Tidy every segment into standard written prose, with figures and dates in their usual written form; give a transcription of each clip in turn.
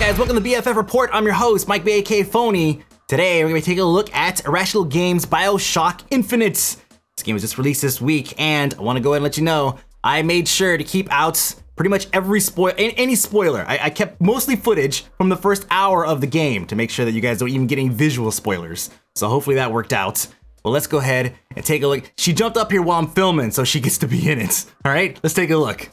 guys, welcome to the BFF Report. I'm your host, Mike B, aka Fony. Today, we're gonna be taking a look at Irrational Games' BioShock Infinite. This game was just released this week, and I wanna go ahead and let you know, I made sure to keep out pretty much every any spoiler. I kept mostly footage from the first hour of the game to make sure that you guys don't even get any visual spoilers. So hopefully that worked out. Well, let's go ahead and take a look. She jumped up here while I'm filming, so she gets to be in it. All right, let's take a look.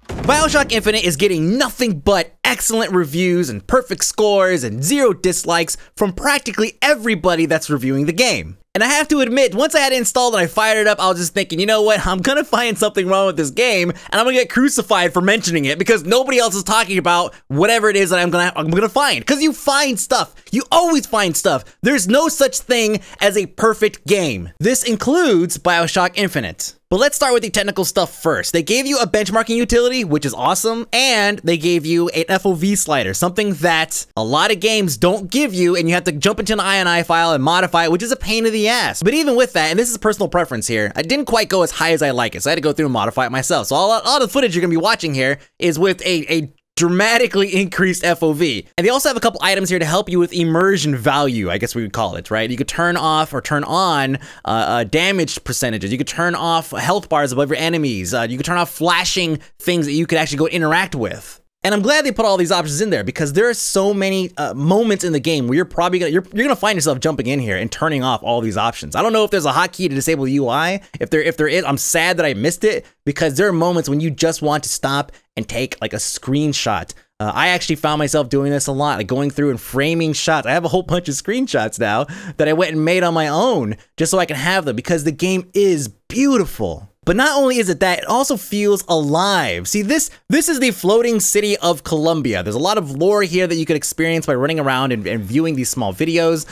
BioShock Infinite is getting nothing but excellent reviews and perfect scores and 0 dislikes from practically everybody that's reviewing the game. And I have to admit, once I had it installed and I fired it up, I was just thinking, you know what, I'm gonna find something wrong with this game and I'm gonna get crucified for mentioning it because nobody else is talking about whatever it is that I'm gonna find. Because you find stuff. You always find stuff. There's no such thing as a perfect game. This includes BioShock Infinite. But let's start with the technical stuff first. They gave you a benchmarking utility, which is awesome, and they gave you an FOV slider, something that a lot of games don't give you, and you have to jump into an INI file and modify it, which is a pain in the ass. But even with that, and this is personal preference here, I didn't quite go as high as I like it, so I had to go through and modify it myself. So all the footage you're gonna be watching here is with a dramatically increased FOV. And they also have a couple items here to help you with immersion value, I guess we would call it, right? You could turn off or turn on damage percentages. You could turn off health bars above your enemies. You could turn off flashing things that you could actually go interact with. And I'm glad they put all these options in there because there are so many moments in the game where you're probably gonna find yourself jumping in here and turning off all these options. I don't know if there's a hotkey to disable the UI. If there is, I'm sad that I missed it because there are moments when you just want to stop and take like a screenshot. I actually found myself doing this a lot, like going through and framing shots. I have a whole bunch of screenshots now that I went and made on my own just so I can have them because the game is beautiful. But not only is it that, it also feels alive. See, this is the floating city of Colombia. There's a lot of lore here that you could experience by running around and viewing these small videos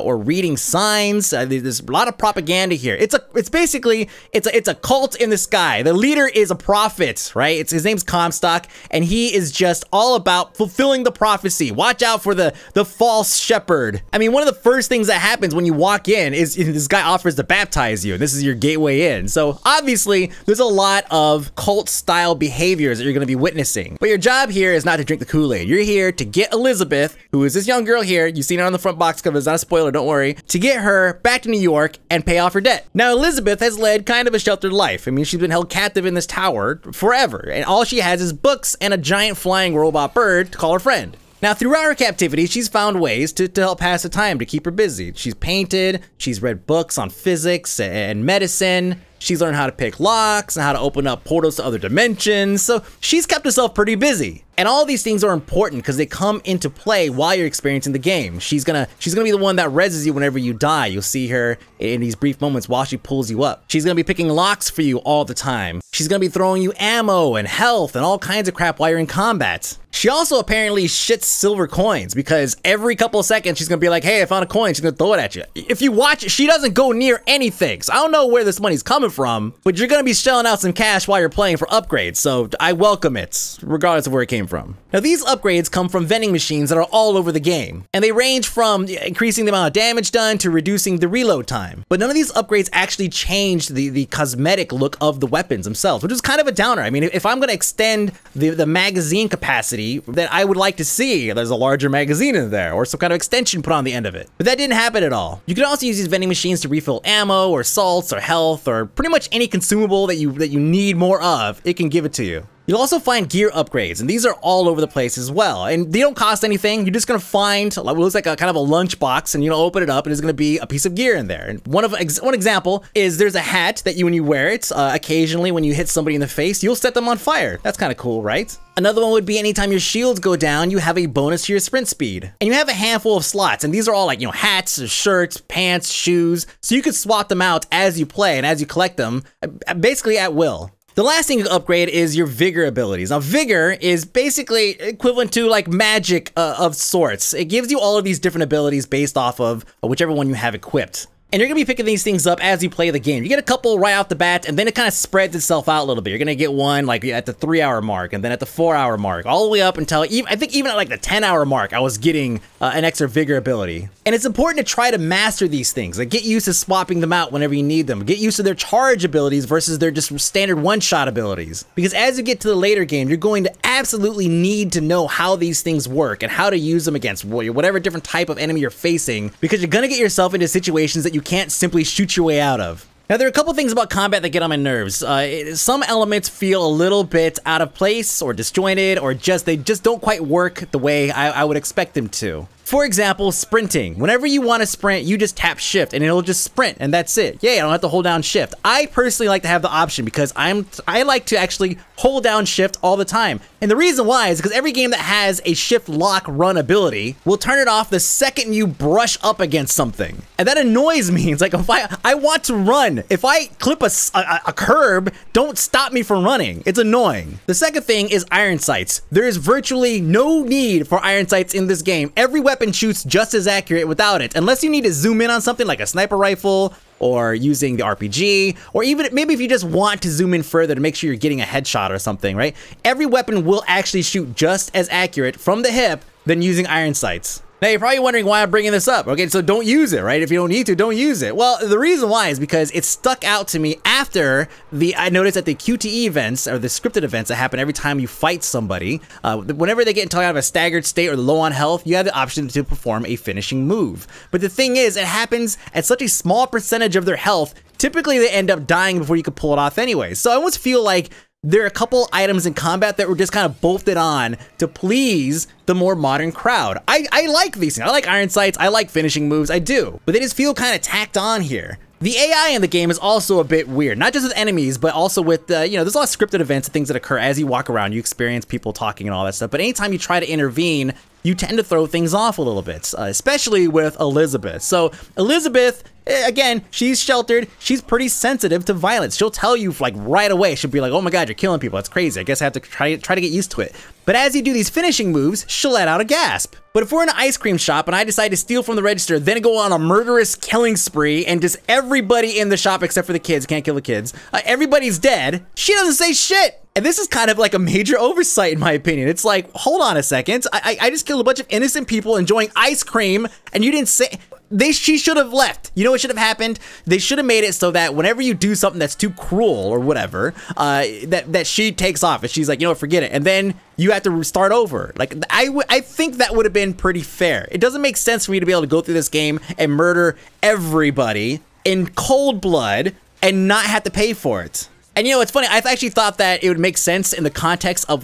or reading signs. There's a lot of propaganda here. It's basically a cult in the sky. The leader is a prophet, right? His name's Comstock, and he is just all about fulfilling the prophecy. Watch out for the false shepherd. I mean, one of the first things that happens when you walk in is this guy offers to baptize you, and this is your gateway in. So obviously, there's a lot of cult-style behaviors that you're going to be witnessing. But your job here is not to drink the Kool-Aid. You're here to get Elizabeth, who is this young girl here, you've seen her on the front box cover, it's not a spoiler, don't worry, to get her back to New York and pay off her debt. Now, Elizabeth has led kind of a sheltered life. I mean, she's been held captive in this tower forever, and all she has is books and a giant flying robot bird to call her friend. Now, throughout her captivity, she's found ways to help pass the time, to keep her busy. She's painted, she's read books on physics and medicine, she's learned how to pick locks and how to open up portals to other dimensions, so she's kept herself pretty busy. And all these things are important because they come into play while you're experiencing the game. She's gonna be the one that reses you whenever you die. You'll see her in these brief moments while she pulls you up. She's gonna be picking locks for you all the time. She's gonna be throwing you ammo and health and all kinds of crap while you're in combat. She also apparently shits silver coins because every couple of seconds she's gonna be like, hey, I found a coin, she's gonna throw it at you. If you watch it, she doesn't go near anything. So I don't know where this money's coming from, but you're gonna be shelling out some cash while you're playing for upgrades. So I welcome it, regardless of where it came from. Now, these upgrades come from vending machines that are all over the game, and they range from increasing the amount of damage done to reducing the reload time. But none of these upgrades actually change the cosmetic look of the weapons themselves, which is kind of a downer. I mean, if I'm gonna extend the magazine capacity, then I would like to see there's a larger magazine in there or some kind of extension put on the end of it. But that didn't happen at all. You can also use these vending machines to refill ammo or salts or health or pretty much any consumable that you need more of, it can give it to you. You'll also find gear upgrades, and these are all over the place as well. And they don't cost anything. You're just gonna find what looks like a kind of a lunch box, and you open it up, and there's gonna be a piece of gear in there. And one example is there's a hat that when you wear it, occasionally when you hit somebody in the face, you'll set them on fire. That's kind of cool, right? Another one would be anytime your shields go down, you have a bonus to your sprint speed. And you have a handful of slots, and these are all like, hats, shirts, pants, shoes, so you could swap them out as you play and as you collect them, basically at will. The last thing you upgrade is your vigor abilities. Now, vigor is basically equivalent to like magic of sorts. It gives you all of these different abilities based off of whichever one you have equipped. And you're gonna be picking these things up as you play the game. You get a couple right off the bat, and then it kind of spreads itself out a little bit. You're gonna get one like at the 3-hour mark, and then at the 4-hour mark, all the way up until I think even at like the 10-hour mark, I was getting an extra vigor ability. And it's important to try to master these things. Like get used to swapping them out whenever you need them. Get used to their charge abilities versus their just standard one-shot abilities. Because as you get to the later game, you're going to absolutely need to know how these things work and how to use them against whatever different type of enemy you're facing, because you're gonna get yourself into situations that you can't simply shoot your way out of. Now, there are a couple things about combat that get on my nerves. Some elements feel a little bit out of place or disjointed, or they just don't quite work the way I would expect them to. For example, sprinting. Whenever you want to sprint, you just tap shift and it'll just sprint, and that's it. Yeah, I don't have to hold down shift. I personally like to have the option because I like to actually hold down shift all the time. And the reason why is because every game that has a shift lock run ability will turn it off the second you brush up against something. And that annoys me. It's like, if I want to run. If I clip a curb, don't stop me from running. It's annoying. The second thing is iron sights. There is virtually no need for iron sights in this game. Every weapon shoots just as accurate without it, unless you need to zoom in on something like a sniper rifle or using the RPG, or even maybe if you just want to zoom in further to make sure you're getting a headshot or something, right? Every weapon will actually shoot just as accurate from the hip than using iron sights. Now, you're probably wondering why I'm bringing this up. Okay, so don't use it, right? If you don't need to, don't use it. Well, the reason why is because it stuck out to me after I noticed that the QTE events, or the scripted events that happen every time you fight somebody, whenever they get into out of a staggered state or low on health, you have the option to perform a finishing move. But the thing is, it happens at such a small percentage of their health, typically they end up dying before you can pull it off anyway. So I almost feel like there are a couple items in combat that were just kind of bolted on to please the more modern crowd. I like these things. I like iron sights. I like finishing moves. I do. But they just feel kind of tacked on here. The AI in the game is also a bit weird, not just with enemies, but also with, there's a lot of scripted events and things that occur as you walk around. You experience people talking and all that stuff. But anytime you try to intervene, you tend to throw things off a little bit, especially with Elizabeth. So Elizabeth, again, she's sheltered. She's pretty sensitive to violence. She'll tell you like right away. She'll be like, "Oh my God, you're killing people. That's crazy. I guess I have to try to get used to it." But as you do these finishing moves, she'll let out a gasp. But if we're in an ice cream shop and I decide to steal from the register, then go on a murderous killing spree, and just everybody in the shop except for the kids, can't kill the kids, everybody's dead, she doesn't say shit. And this is kind of like a major oversight in my opinion. It's like, hold on a second. I just killed a bunch of innocent people enjoying ice cream, and you didn't say... She should have left. You know what should have happened? They should have made it so that whenever you do something that's too cruel or whatever, that she takes off and she's like, you know what, forget it. And then you have to start over. Like, I think that would have been pretty fair. It doesn't make sense for me to be able to go through this game and murder everybody in cold blood and not have to pay for it. And you know, it's funny, I actually thought that it would make sense in the context of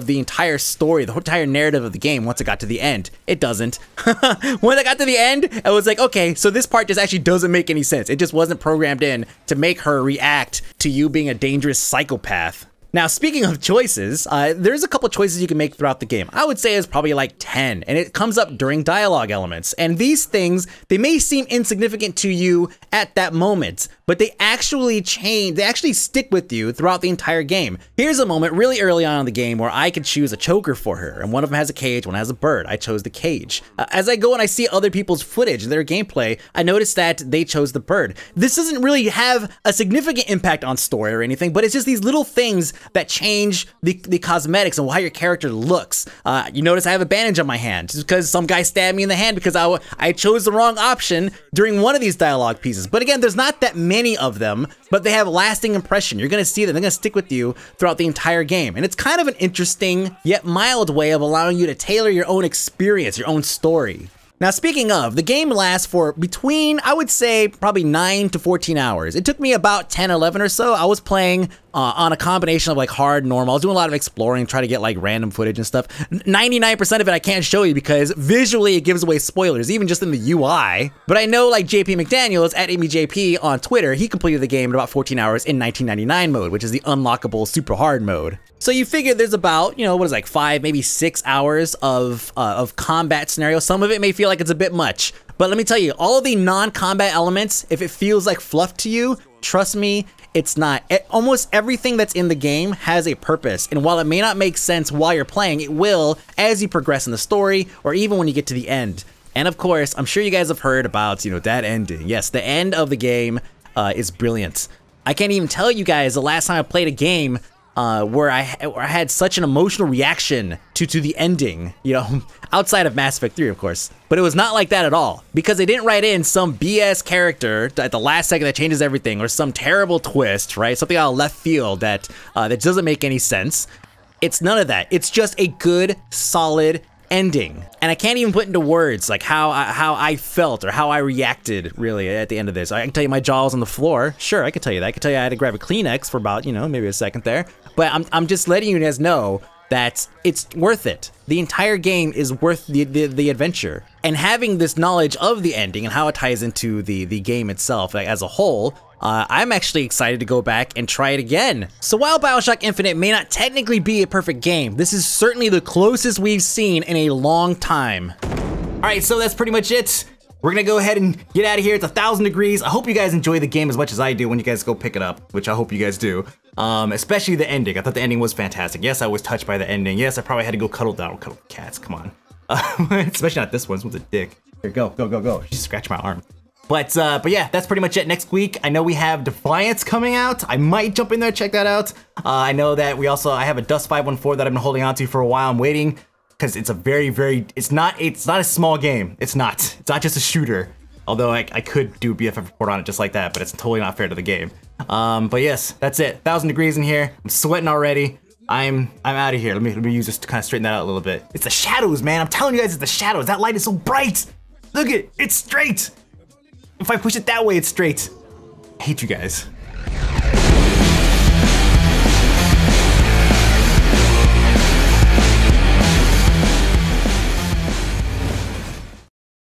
the entire story, the entire narrative of the game once it got to the end. It doesn't. When I got to the end, I was like, okay, so this part just actually doesn't make any sense. It just wasn't programmed in to make her react to you being a dangerous psychopath. Now, speaking of choices, there's a couple choices you can make throughout the game. I would say it's probably like 10, and it comes up during dialogue elements. And these things, they may seem insignificant to you at that moment, but they actually change, they actually stick with you throughout the entire game. Here's a moment really early on in the game where I could choose a choker for her, and one of them has a cage, one has a bird. I chose the cage. As I go and I see other people's footage, their gameplay, I noticed that they chose the bird. This doesn't really have a significant impact on story or anything, but it's just these little things that change the cosmetics and how your character looks. You notice I have a bandage on my hand just because some guy stabbed me in the hand because I chose the wrong option during one of these dialogue pieces. But again, there's not that many of them, but they have lasting impression. You're gonna see them, they're gonna stick with you throughout the entire game. And it's kind of an interesting yet mild way of allowing you to tailor your own experience, your own story. Now, speaking of, the game lasts for between, I would say, probably 9 to 14 hours. It took me about 10, 11 or so. I was playing on a combination of like hard, normal. I was doing a lot of exploring, trying to get like random footage and stuff. 99% of it I can't show you because visually it gives away spoilers, even just in the UI. But I know like JP McDaniels at AmyJP on Twitter, he completed the game in about 14 hours in 1999 mode, which is the unlockable super hard mode. So you figure there's about, you know, what is it, like 5, maybe 6 hours of combat scenario. Some of it may feel like it's a bit much, but let me tell you, all of the non-combat elements, if it feels like fluff to you, trust me, it's not. Almost everything that's in the game has a purpose, and while it may not make sense while you're playing, it will as you progress in the story or even when you get to the end. And of course, I'm sure you guys have heard about, you know, that ending. Yes, the end of the game is brilliant. I can't even tell you guys the last time I played a game where I had such an emotional reaction to the ending, you know, outside of Mass Effect 3, of course. But it was not like that at all, because they didn't write in some BS character at the last second that changes everything, or some terrible twist, right? Something out of left field that doesn't make any sense. It's none of that. It's just a good, solid ending. And I can't even put into words like how I felt or how I reacted really at the end of this. I can tell you my jaw was on the floor. Sure, I can tell you that. I can tell you I had to grab a Kleenex for about, you know, maybe a second there. But I'm just letting you guys know that it's worth it. The entire game is worth the adventure. And having this knowledge of the ending and how it ties into the game itself like, as a whole, I'm actually excited to go back and try it again. So while BioShock Infinite may not technically be a perfect game, this is certainly the closest we've seen in a long time. All right, so that's pretty much it. We're gonna go ahead and get out of here. It's 1,000 degrees. I hope you guys enjoy the game as much as I do when you guys go pick it up, which I hope you guys do. Especially the ending. I thought the ending was fantastic. Yes, I was touched by the ending. Yes, I probably had to go cuddle cats, come on. Especially not this one, this one's a dick. Here, go. She scratched my arm. But yeah, that's pretty much it. Next week, I know we have Defiance coming out. I might jump in there, check that out. I know that I have a Dust 514 that I've been holding on to for a while. I'm waiting, because it's a it's not a small game. It's not just a shooter. Although I could do BFF report on it just like that, but it's totally not fair to the game. But yes, that's it. 1,000 degrees in here. I'm sweating already. I'm out of here. Let me use this to kind of straighten that out a little bit. It's the shadows, man. I'm telling you guys, it's the shadows. That light is so bright. Look it's straight. If I push it that way, it's straight. I hate you guys.